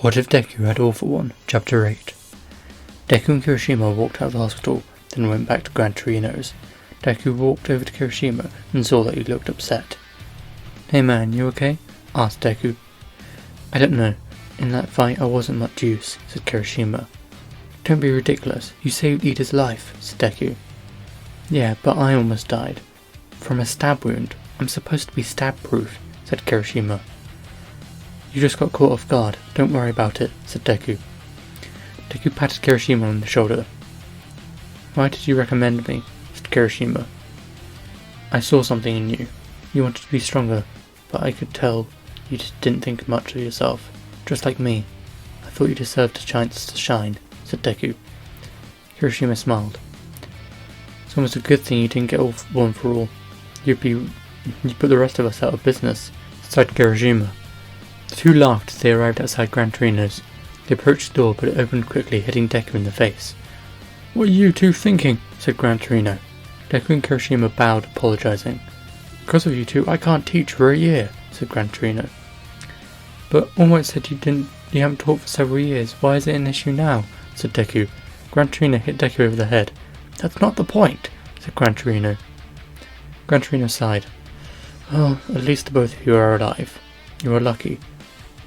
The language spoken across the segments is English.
What if Deku had all for one? Chapter 8. Deku and Kirishima walked out of the hospital, then went back to Gran Torino's. Deku walked over to Kirishima and saw that he looked upset. "Hey man, you okay?" asked Deku. "I don't know. In that fight I wasn't much use," said Kirishima. "Don't be ridiculous. You saved Ida's life," said Deku. "Yeah, but I almost died. From a stab wound. I'm supposed to be stab-proof," said Kirishima. "You just got caught off guard. Don't worry about it," said Deku. Deku patted Kirishima on the shoulder. "Why did you recommend me?" said Kirishima. "I saw something in you. You wanted to be stronger, but I could tell you just didn't think much of yourself. Just like me. I thought you deserved a chance to shine," said Deku. Kirishima smiled. "It's almost a good thing you didn't get all one for all. You'd put the rest of us out of business," sighed Kirishima. The two laughed as they arrived outside Gran Torino's. They approached the door, but it opened quickly, hitting Deku in the face. "What are you two thinking?" said Gran Torino. Deku and Kirishima bowed, apologizing. "Because of you two, I can't teach for a year," said Gran Torino. "But All Might said you haven't taught for several years. Why is it an issue now?" said Deku. Gran Torino hit Deku over the head. "That's not the point," said Gran Torino. Gran Torino sighed. "Well, at least the both of you are alive. You are lucky.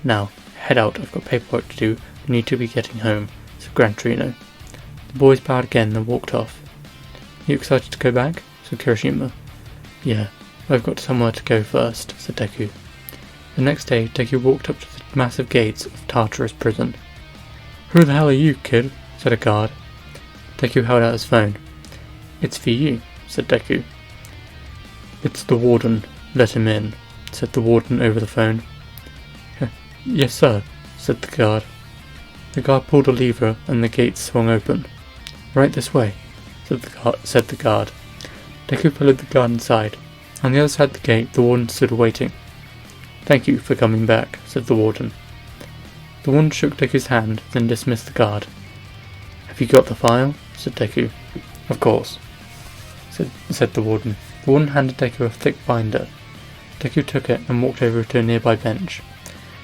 Now, head out. I've got paperwork to do. I need to be getting home," said Gran Torino. The boys bowed again and walked off. "You excited to go back?" said Kirishima. "Yeah, but I've got somewhere to go first," said Deku. The next day, Deku walked up to the massive gates of Tartarus prison. "Who the hell are you, kid?" said a guard. Deku held out his phone. "It's for you," said Deku. "It's the warden. Let him in," said the warden over the phone. "Yes, sir," said the guard. The guard pulled a lever and the gates swung open. "Right this way," said the guard. Deku followed the guard inside. On the other side of the gate, the warden stood waiting. "Thank you for coming back," said the warden. The warden shook Deku's hand, then dismissed the guard. "Have you got the file?" said Deku. "Of course," said the warden. The warden handed Deku a thick binder. Deku took it and walked over to a nearby bench.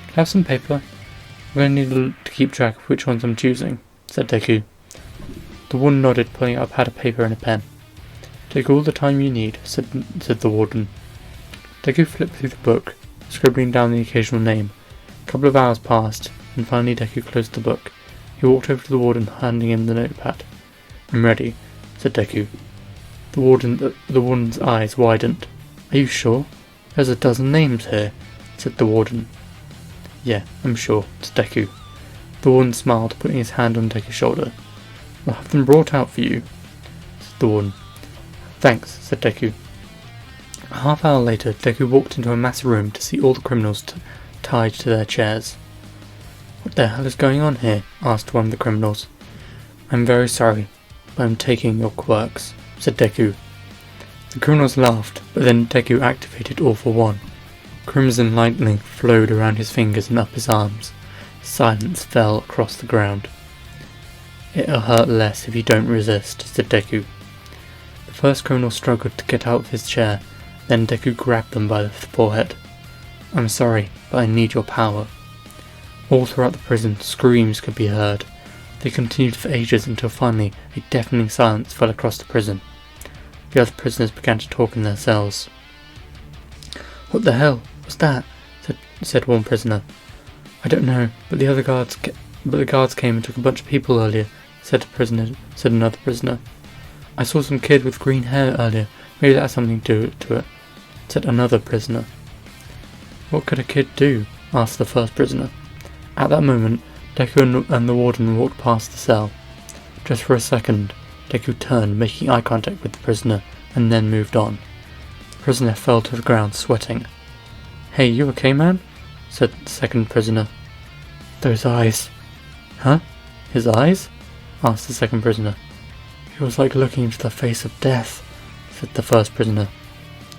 "Can I have some paper? I'm going to need to keep track of which ones I'm choosing," said Deku. The warden nodded, pulling out a pad of paper and a pen. "Take all the time you need," said the warden. Deku flipped through the book, scribbling down the occasional name. A couple of hours passed, and finally Deku closed the book. He walked over to the warden, handing him the notepad. "I'm ready," said Deku. The warden's eyes widened. "Are you sure? There's a dozen names here," said the warden. "Yeah, I'm sure," said Deku. The warden smiled, putting his hand on Deku's shoulder. "I'll have them brought out for you," said the warden. "Thanks," said Deku. A half hour later, Deku walked into a massive room to see all the criminals tied to their chairs. "What the hell is going on here?" asked one of the criminals. "I'm very sorry, but I'm taking your quirks," said Deku. The criminals laughed, but then Deku activated All for One. Crimson lightning flowed around his fingers and up his arms. Silence fell across the ground. "It'll hurt less if you don't resist," said Deku. The first criminal struggled to get out of his chair, then Deku grabbed them by the forehead. "I'm sorry, but I need your power." All throughout the prison, screams could be heard. They continued for ages until finally a deafening silence fell across the prison. The other prisoners began to talk in their cells. "What the hell was that?" said one prisoner. "I don't know, but the guards came and took a bunch of people earlier," said another prisoner. "I saw some kid with green hair earlier. Maybe that has something to do to it," said another prisoner. "What could a kid do?" asked the first prisoner. At that moment, Deku and the warden walked past the cell. Just for a second, Deku turned, making eye contact with the prisoner, and then moved on. The prisoner fell to the ground, sweating. "Hey, you okay, man?" said the second prisoner. "Those eyes." "Huh? His eyes?" asked the second prisoner. "It was like looking into the face of death," said the first prisoner.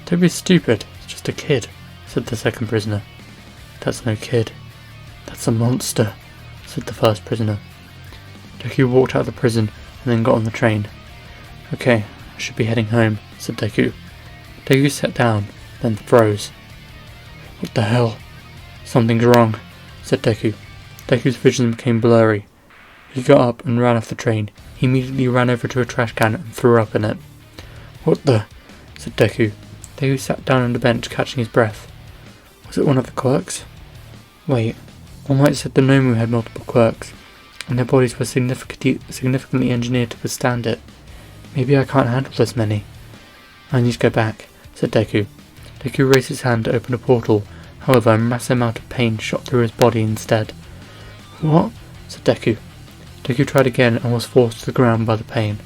"Don't be stupid, it's just a kid," said the second prisoner. "That's no kid. That's a monster," said the first prisoner. Deku walked out of the prison and then got on the train. "Okay, I should be heading home," said Deku. Deku sat down, then froze. "What the hell? Something's wrong," said Deku. Deku's vision became blurry. He got up and ran off the train. He immediately ran over to a trash can and threw up in it. "What the?" said Deku. Deku sat down on the bench, catching his breath. Was it one of the quirks? Wait, one might have said the Nomu had multiple quirks, and their bodies were significantly engineered to withstand it. Maybe I can't handle this many. I need to go back, said Deku. Deku raised his hand to open a portal. However, a massive amount of pain shot through his body instead. What? Said Deku. Deku tried again and was forced to the ground by the pain.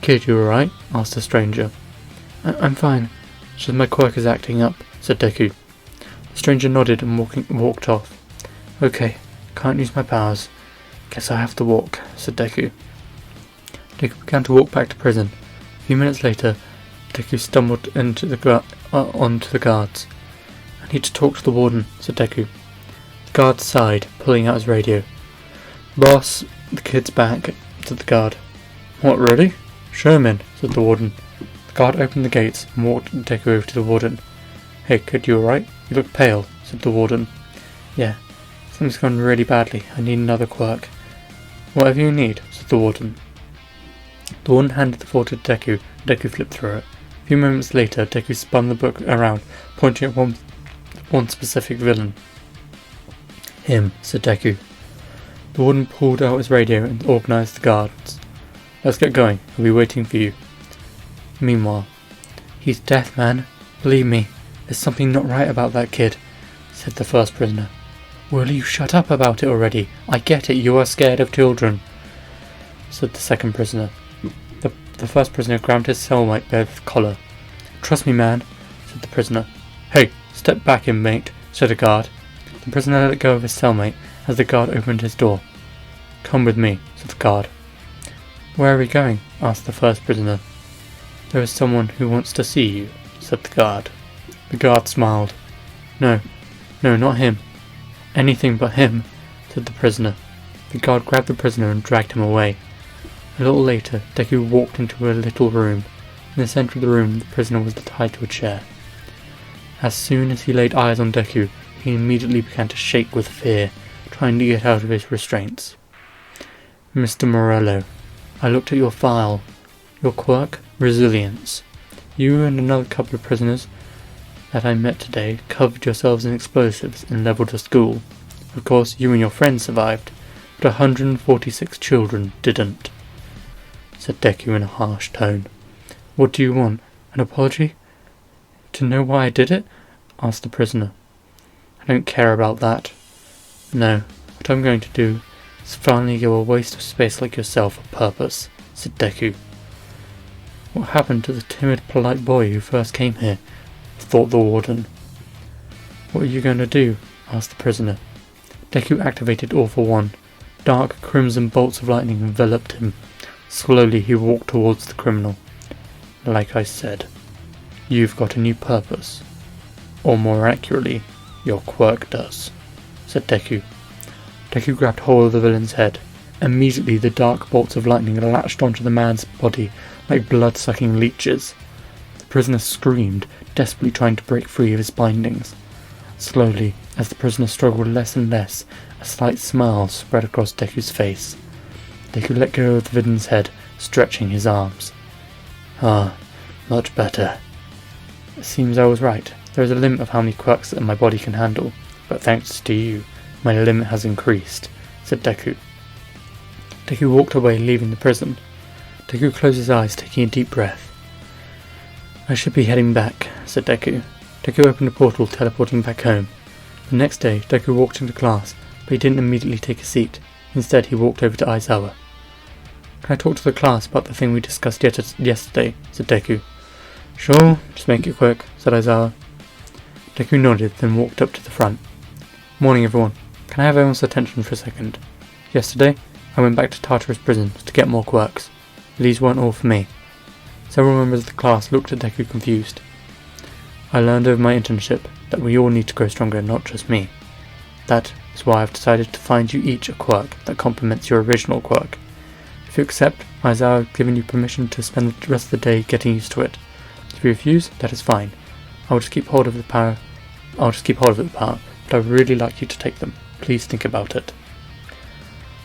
Kid, you alright? Asked the stranger. I'm fine. Just my quirk is acting up, said Deku. The stranger nodded and walked off. Okay, can't use my powers. Guess I have to walk, said Deku. Deku began to walk back to prison. A few minutes later, Deku stumbled onto the guards. I need to talk to the warden, said Deku. The guard sighed, pulling out his radio. Boss, the kid's back, said the guard. What, really? Show him in, said the warden. The guard opened the gates and walked Deku over to the warden. Hey kid, you alright? You look pale, said the warden. Yeah, something's gone really badly. I need another quirk. Whatever you need, said the warden. The warden handed the folder to Deku. Deku flipped through it. A few moments later, Deku spun the book around, pointing at one specific villain. Him, said Deku. The warden pulled out his radio and organised the guards. Let's get going. I'll be waiting for you. Meanwhile, he's deaf, man. Believe me, there's something not right about that kid, said the first prisoner. Will you shut up about it already? I get it, you are scared of children, said the second prisoner. The first prisoner grabbed his cellmate by the collar. Trust me, man, said the prisoner. Hey, step back, inmate, said a guard. The prisoner let go of his cellmate as the guard opened his door. Come with me, said the guard. Where are we going? Asked the first prisoner. There is someone who wants to see you, said the guard. The guard smiled. No, not him. Anything but him, said the prisoner. The guard grabbed the prisoner and dragged him away. A little later, Deku walked into a little room. In the centre of the room, the prisoner was tied to a chair. As soon as he laid eyes on Deku, he immediately began to shake with fear, trying to get out of his restraints. Mr. Morello, I looked at your file. Your quirk? Resilience. You and another couple of prisoners that I met today covered yourselves in explosives and levelled a school. Of course, you and your friends survived, but 146 children didn't, said Deku in a harsh tone. What do you want? An apology? To know why I did it? Asked the prisoner. I don't care about that. No, what I'm going to do is finally give a waste of space like yourself a purpose, said Deku. What happened to the timid, polite boy who first came here? Thought the warden. What are you going to do? Asked the prisoner. Deku activated All for One. Dark crimson bolts of lightning enveloped him. Slowly he walked towards the criminal. Like I said, you've got a new purpose. Or more accurately, your quirk does, said Deku. Deku grabbed hold of the villain's head. Immediately the dark bolts of lightning latched onto the man's body like blood-sucking leeches. The prisoner screamed, desperately trying to break free of his bindings. Slowly, as the prisoner struggled less and less, a slight smile spread across Deku's face. Deku let go of the villain's head, stretching his arms. Ah, much better. It seems I was right. There is a limit of how many quirks that my body can handle, but thanks to you, my limit has increased, said Deku. Deku walked away, leaving the prison. Deku closed his eyes, taking a deep breath. I should be heading back, said Deku. Deku opened a portal, teleporting back home. The next day, Deku walked into class, but he didn't immediately take a seat. Instead, he walked over to Aizawa. Can I talk to the class about the thing we discussed yesterday? Said Deku. Sure, just make it quick, said Aizawa. Deku nodded, then walked up to the front. Morning, everyone. Can I have everyone's attention for a second? Yesterday, I went back to Tartarus prison to get more quirks. But these weren't all for me. Several members of the class looked at Deku confused. I learned over my internship that we all need to grow stronger, not just me. That is why I've decided to find you each a quirk that complements your original quirk. If you accept, Aizawa has given you permission to spend the rest of the day getting used to it. If you refuse, that is fine. I'll just keep hold of the power, but I would really like you to take them. Please think about it.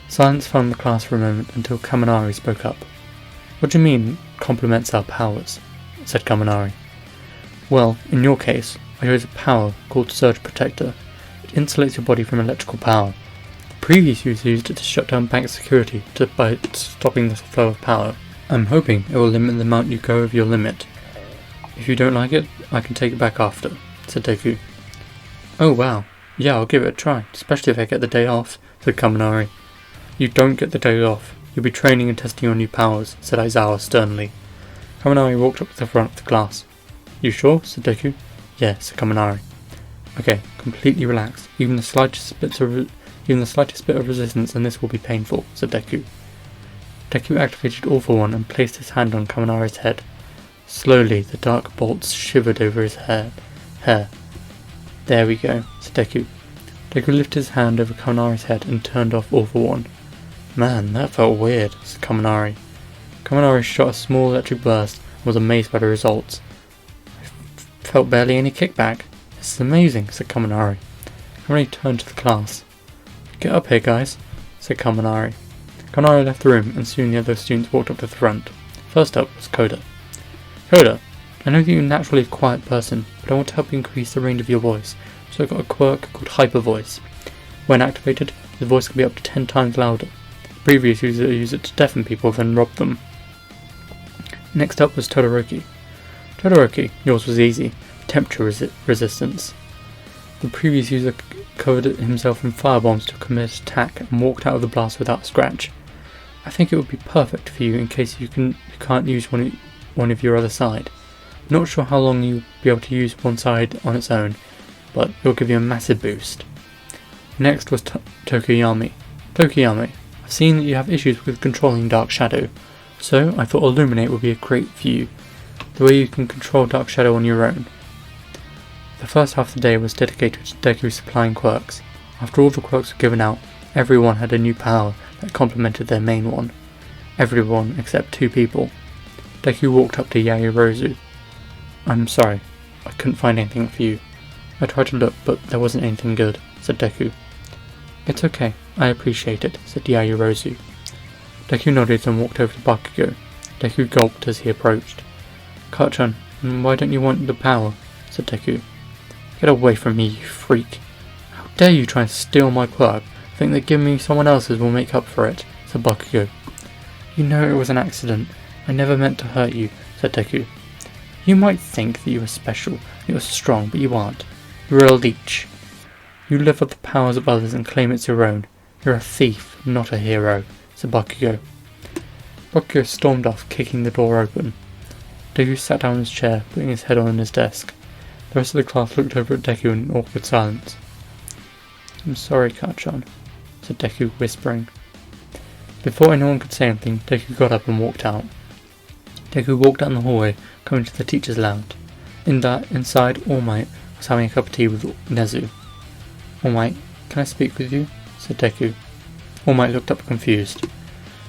Silence fell on the class for a moment until Kaminari spoke up. What do you mean, complements our powers? Said Kaminari. Well, in your case, I use a power called Surge Protector. It insulates your body from electrical power. The previous user used it to shut down bank security by stopping the flow of power. I'm hoping it will limit the amount you go over your limit. If you don't like it, I can take it back after, said Deku. Oh wow, yeah, I'll give it a try, especially if I get the day off, said Kaminari. You don't get the day off. You'll be training and testing your new powers, said Aizawa sternly. Kaminari walked up to the front of the class. You sure? Said Deku. Yeah, said Kaminari. Okay, completely relax. Even the slightest bit of resistance and this will be painful, said Deku. Deku activated All for One and placed his hand on Kaminari's head. Slowly, the dark bolts shivered over his hair. There we go, said Deku. Deku lifted his hand over Kaminari's head and turned off All for One. Man, that felt weird, said Kaminari. Kaminari shot a small electric burst and was amazed by the results. I felt barely any kickback. This is amazing, said Kaminari. Kaminari turned to the class. Get up here, guys, said Kaminari. Kaminari left the room and soon the other students walked up to the front. First up was Koda. Koda, I know that you're naturally a quiet person, but I want to help you increase the range of your voice, so I've got a quirk called Hyper Voice. When activated, the voice can be up to 10 times louder. The previous user used it to deafen people, then rob them. Next up was Todoroki. Todoroki, yours was easy. Temperature resistance. The previous user covered himself in firebombs to commit attack and walked out of the blast without a scratch. I think it would be perfect for you in case you can't use one of your other side. Not sure how long you'll be able to use one side on its own, but it'll give you a massive boost. Next was Tokuyami. Tokuyami, I've seen that you have issues with controlling Dark Shadow, so I thought Illuminate would be a great for you, the way you can control Dark Shadow on your own. The first half of the day was dedicated to Deku supplying quirks. After all the quirks were given out, everyone had a new power that complemented their main one. Everyone except 2 people. Deku walked up to Yaoyorozu. I'm sorry, I couldn't find anything for you. I tried to look, but there wasn't anything good, said Deku. It's okay, I appreciate it, said Yaoyorozu. Deku nodded and walked over to Bakugo. Deku gulped as he approached. Kacchan, why don't you want the power? Said Deku. Get away from me, you freak. How dare you try and steal my quirk? Think that giving me someone else's will make up for it, said Bakugo. You know it was an accident. I never meant to hurt you, said Deku. You might think that you are special, you are strong, but you aren't. You're a leech. You live up the powers of others and claim it's your own. You're a thief, not a hero, said Bakugo. Bakugo stormed off, kicking the door open. Deku sat down in his chair, putting his head on his desk. The rest of the class looked over at Deku in awkward silence. I'm sorry, Kacchan, said Deku, whispering. Before anyone could say anything, Deku got up and walked out. Deku walked down the hallway, coming to the teacher's lounge. Inside, All Might was having a cup of tea with Nezu. All Might, can I speak with you? Said Deku. All Might looked up confused.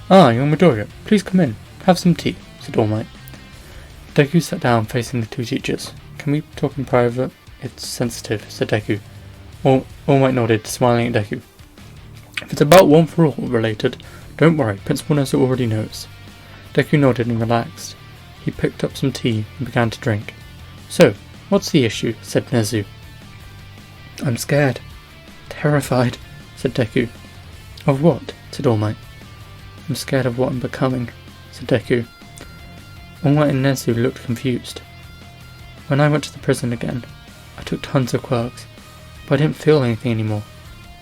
Ah, you're Midoriya. Please come in. Have some tea, said All Might. Deku sat down facing the 2 teachers. Can we talk in private? It's sensitive, said Deku. All Might nodded, smiling at Deku. If it's about One for All related, don't worry, Principal Nezu already knows. Deku nodded and relaxed. He picked up some tea and began to drink. So, what's the issue? Said Nezu. I'm scared. Terrified, said Deku. Of what? Said All Might. I'm scared of what I'm becoming, said Deku. All Might and Nezu looked confused. When I went to the prison again, I took tons of quirks, but I didn't feel anything anymore.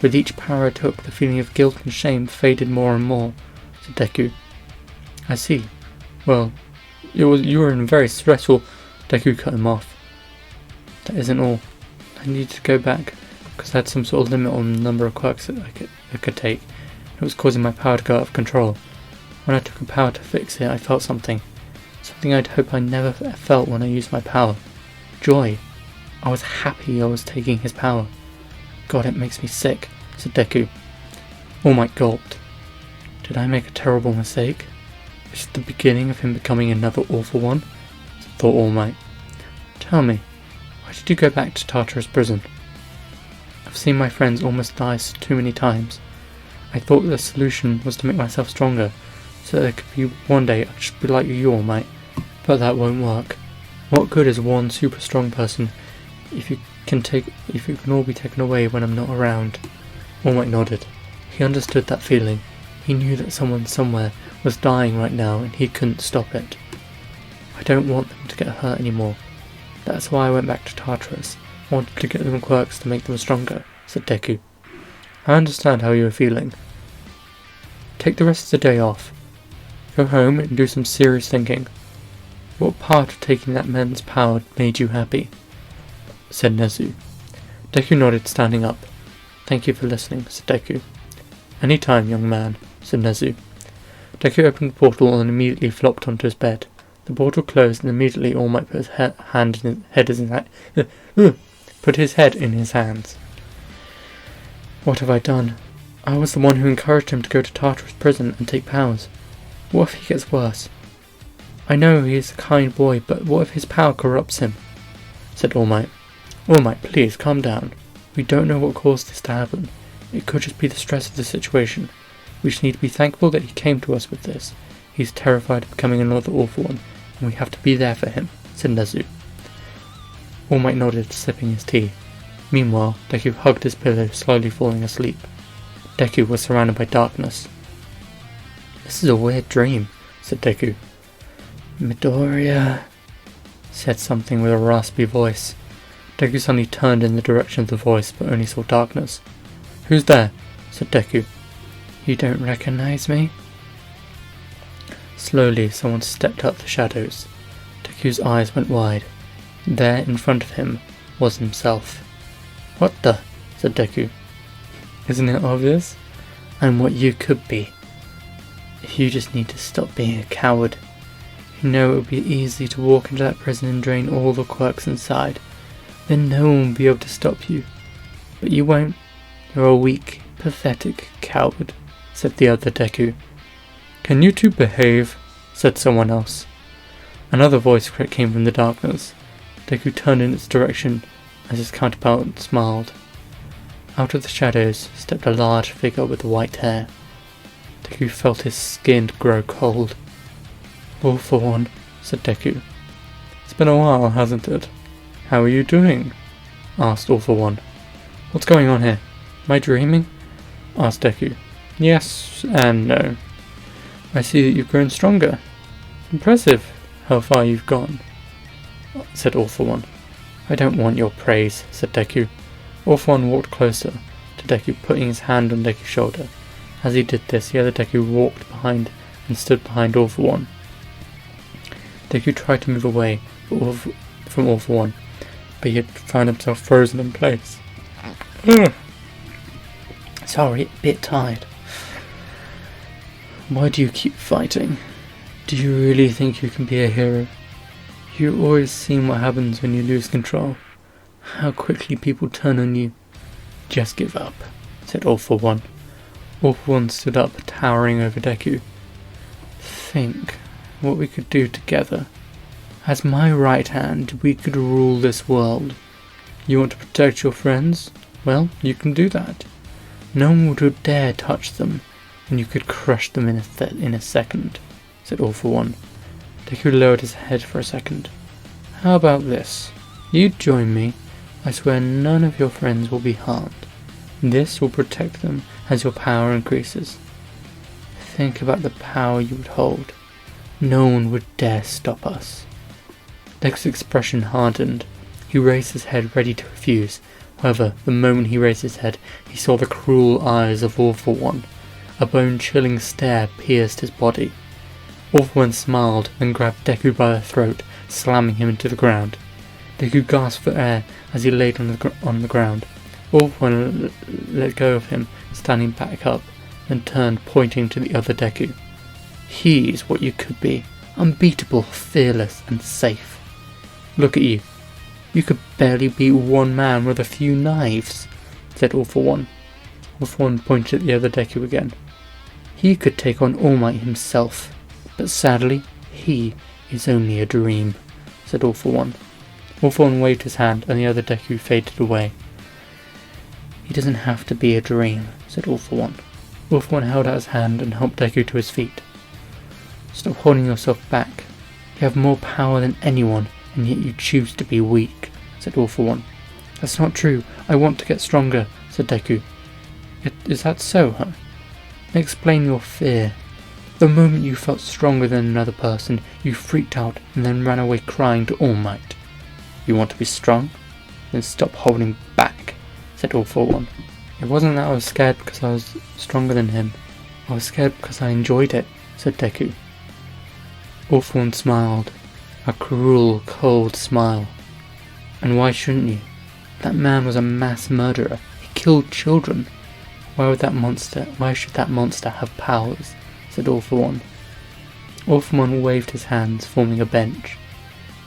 With each power I took, the feeling of guilt and shame faded more and more, said Deku. I see. Well, you were in a very stressful... Deku cut him off. That isn't all. I needed to go back, because I had some sort of limit on the number of quirks that I could take. It was causing my power to go out of control. When I took a power to fix it, I felt something. Something I'd hope I never felt when I used my power. Joy. I was happy I was taking his power. God, it makes me sick, said Deku. All Might gulped. Did I make a terrible mistake? Is it the beginning of him becoming another awful one? Thought All Might. Tell me, why did you go back to Tartarus prison? I've seen my friends almost die too many times. I thought the solution was to make myself stronger, so that there could be one day I'd just be like you, All Might. But that won't work. What good is one super strong person if you can all be taken away when I'm not around? All Might nodded. He understood that feeling. He knew that someone somewhere was dying right now and he couldn't stop it. I don't want them to get hurt anymore. That's why I went back to Tartarus. I wanted to get them quirks to make them stronger, said Deku. I understand how you are feeling. Take the rest of the day off. Go home and do some serious thinking. What part of taking that man's power made you happy? Said Nezu. Deku nodded, standing up. Thank you for listening, said Deku. Any time, young man, said Nezu. Deku opened the portal and immediately flopped onto his bed. The portal closed and immediately All Might put his head in his hands. What have I done? I was the one who encouraged him to go to Tartarus prison and take powers. What if he gets worse? I know he is a kind boy, but what if his power corrupts him? Said All Might. All Might, please, calm down. We don't know what caused this to happen. It could just be the stress of the situation. We just need to be thankful that he came to us with this. He's terrified of becoming another awful one, and we have to be there for him, said Nezu. All Might nodded, sipping his tea. Meanwhile, Deku hugged his pillow, slowly falling asleep. Deku was surrounded by darkness. This is a weird dream, said Deku. Midoriya, said something with a raspy voice. Deku suddenly turned in the direction of the voice, but only saw darkness. Who's there? Said Deku. You don't recognize me? Slowly, someone stepped out of the shadows. Deku's eyes went wide. There, in front of him, was himself. What the? Said Deku. Isn't it obvious? I'm what you could be. You just need to stop being a coward. You know it would be easy to walk into that prison and drain all the quirks inside. Then no one will be able to stop you. But you won't. You're a weak, pathetic coward, said the other Deku. Can you two behave? Said someone else. Another voice came from the darkness. Deku turned in its direction as his counterpart smiled. Out of the shadows stepped a large figure with white hair. Deku felt his skin grow cold. All for one, said Deku. It's been a while, hasn't it? How are you doing? Asked All for One. What's going on here? Am I dreaming? Asked Deku. Yes and no. I see that you've grown stronger. Impressive how far you've gone, said All for One. I don't want your praise, said Deku. All for One walked closer to Deku, putting his hand on Deku's shoulder. As he did this, the other Deku walked behind and stood behind All for One. Deku tried to move away from All for One, but he had found himself frozen in place. Sorry, a bit tired. Why do you keep fighting? Do you really think you can be a hero? You've always seen what happens when you lose control. How quickly people turn on you. Just give up, said All for One. All for One stood up, towering over Deku. Think what we could do together. As my right hand, we could rule this world. You want to protect your friends? Well, you can do that. No one would dare touch them, and you could crush them in a second, said All for One. Deku lowered his head for a second. How about this? You join me. I swear none of your friends will be harmed. This will protect them as your power increases. Think about the power you would hold. No one would dare stop us. Deku's expression hardened. He raised his head, ready to refuse. However, the moment he raised his head, he saw the cruel eyes of All for One. A bone-chilling stare pierced his body. All for One smiled and grabbed Deku by the throat, slamming him into the ground. Deku gasped for air as he laid on the ground. All for One let go of him, standing back up, then turned, pointing to the other Deku. He's what you could be, unbeatable, fearless, and safe. Look at you. You could barely beat one man with a few knives, said All for One. All for One pointed at the other Deku again. He could take on All Might himself, but sadly, he is only a dream, said All for One. All for One waved his hand and the other Deku faded away. It doesn't have to be a dream, said All For One. All For One held out his hand and helped Deku to his feet. Stop holding yourself back. You have more power than anyone, and yet you choose to be weak, said All For One. That's not true. I want to get stronger, said Deku. Is that so, huh? Explain your fear. The moment you felt stronger than another person, you freaked out and then ran away crying to All Might. You want to be strong? Then stop holding back, said All For One. It wasn't that I was scared because I was stronger than him. I was scared because I enjoyed it, said Deku. All For One smiled. A cruel, cold smile. And why shouldn't you? That man was a mass murderer. He killed children. Why should that monster have powers? Said All For One. All For One waved his hands, forming a bench.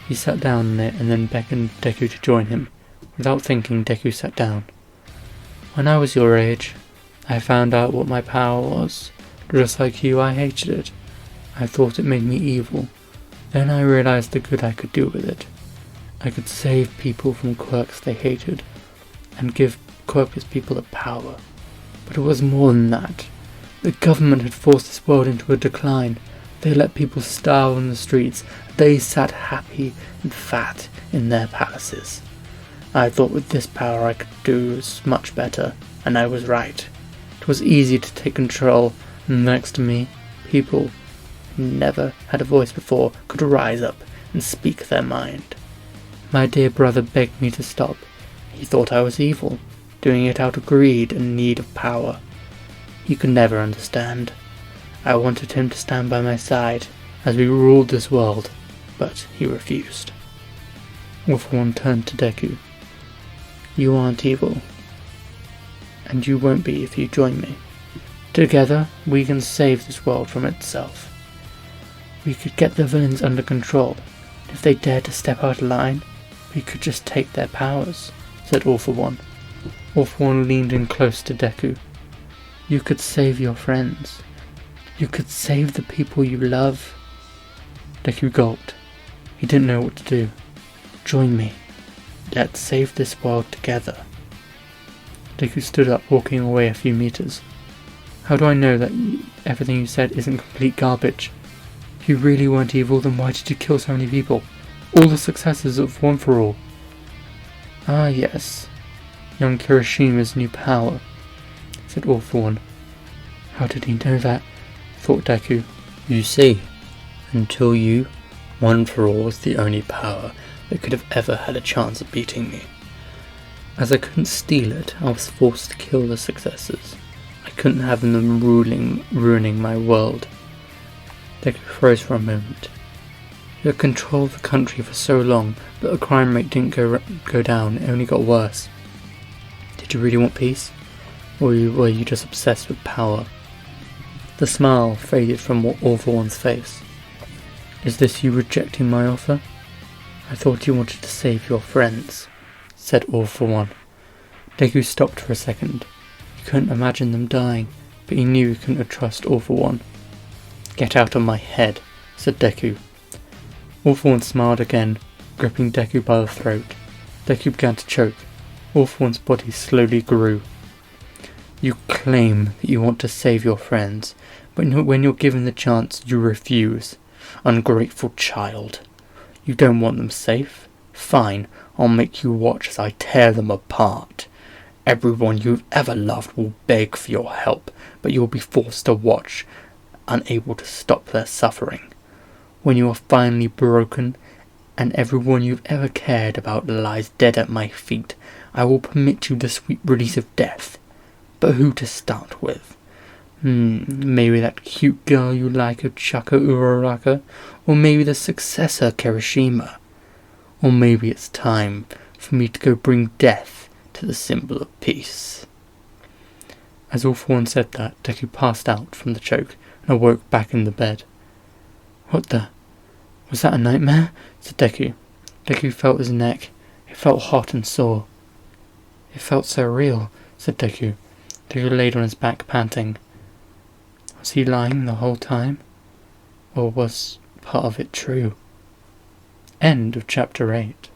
He sat down on it and then beckoned Deku to join him. Without thinking, Deku sat down. When I was your age, I found out what my power was. Just like you, I hated it. I thought it made me evil. Then I realized the good I could do with it. I could save people from quirks they hated, and give quirkless people a power. But it was more than that. The government had forced this world into a decline. They let people starve on the streets. They sat happy and fat in their palaces. I thought with this power I could do much better, and I was right. It was easy to take control, and next to me, people who never had a voice before could rise up and speak their mind. My dear brother begged me to stop. He thought I was evil, doing it out of greed and need of power. He could never understand. I wanted him to stand by my side as we ruled this world, but he refused. All For One turned to Deku. You aren't evil, and you won't be if you join me. Together, we can save this world from itself. We could get the villains under control. If they dare to step out of line, we could just take their powers, said All For One. All For One leaned in close to Deku. You could save your friends. You could save the people you love. Deku gulped. He didn't know what to do. Join me. Let's save this world together. Deku stood up, walking away a few meters. How do I know that everything you said isn't complete garbage? If you really weren't evil, then why did you kill so many people? All the successors of One For All. Ah yes, young Kirishima's new power, said All For One. How did he know that? Thought Deku. You see, until you, One For All was the only power that could have ever had a chance of beating me. As I couldn't steal it, I was forced to kill the successors. I couldn't have them ruining my world. Deku froze for a moment. You had controlled the country for so long, but the crime rate didn't go down, it only got worse. Did you really want peace? Or were you just obsessed with power? The smile faded from All For One's face. Is this you rejecting my offer? I thought you wanted to save your friends, said All For One. Deku stopped for a second. He couldn't imagine them dying, but he knew he couldn't trust All For One. Get out of my head, said Deku. All For One smiled again, gripping Deku by the throat. Deku began to choke. All For One's body slowly grew. You claim that you want to save your friends, but when you're given the chance, you refuse. Ungrateful child. You don't want them safe? Fine, I'll make you watch as I tear them apart. Everyone you've ever loved will beg for your help, but you'll be forced to watch, unable to stop their suffering. When you are finally broken, and everyone you've ever cared about lies dead at my feet, I will permit you the sweet release of death. But who to start with? Maybe that cute girl you like, Ochaka Uraraka, or maybe the successor, Kirishima. Or maybe it's time for me to go bring death to the symbol of peace. As All For One said that, Deku passed out from the choke and awoke back in the bed. What the? Was that a nightmare? Said Deku. Deku felt his neck. It felt hot and sore. It felt so real, said Deku. Deku laid on his back, panting. Was he lying the whole time? Or was part of it true? End of chapter 8.